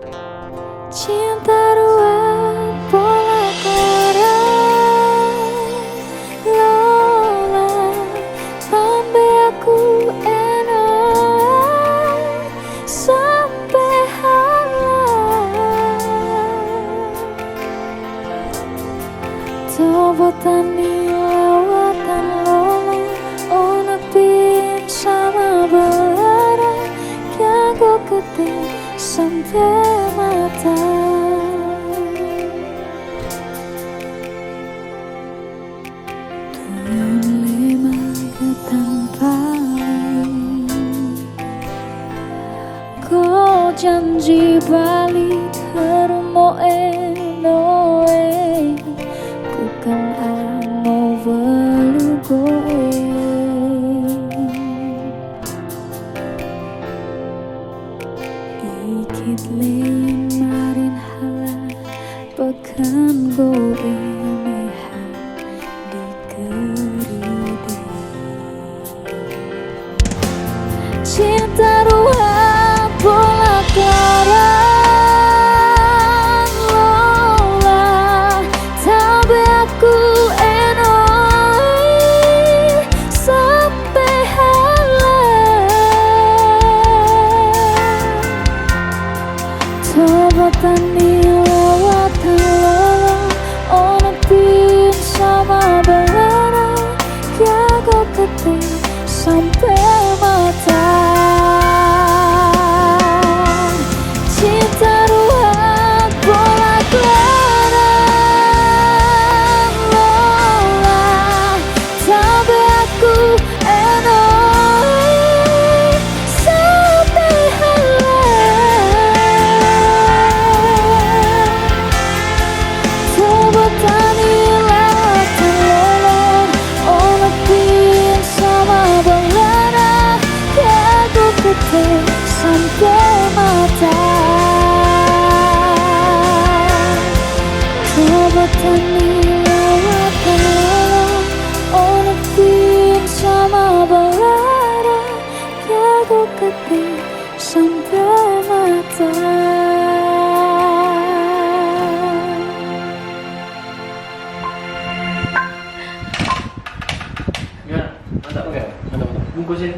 Cinta ruang pola karang Lola sampai aku enak sampai halal Tobotani lawatan Lola Ona pin sama belara Kyago ketik sampai mata Tuan lima ketampang Kau janji balik ke rumah enoe Bukan amo velugoe Ikit lein marin hala Pekan goe meha di keride Cinta ruang pola karang Lola sampai aku enoi sampai halal Tobotani lawatan Lola Ona pin sama belara Kyago ketik sampai mata Cinta ruang pola karang Lola sampai aku enoi sampai halal Tobotani lawatan Lola Ona pin sama belara Kyago ketik sampai mata Tobotani lawatan Lola Ona pin sama belara Kyago ketik sampai mata Gimana? Mantap? Oke, mantap. Bungkusin.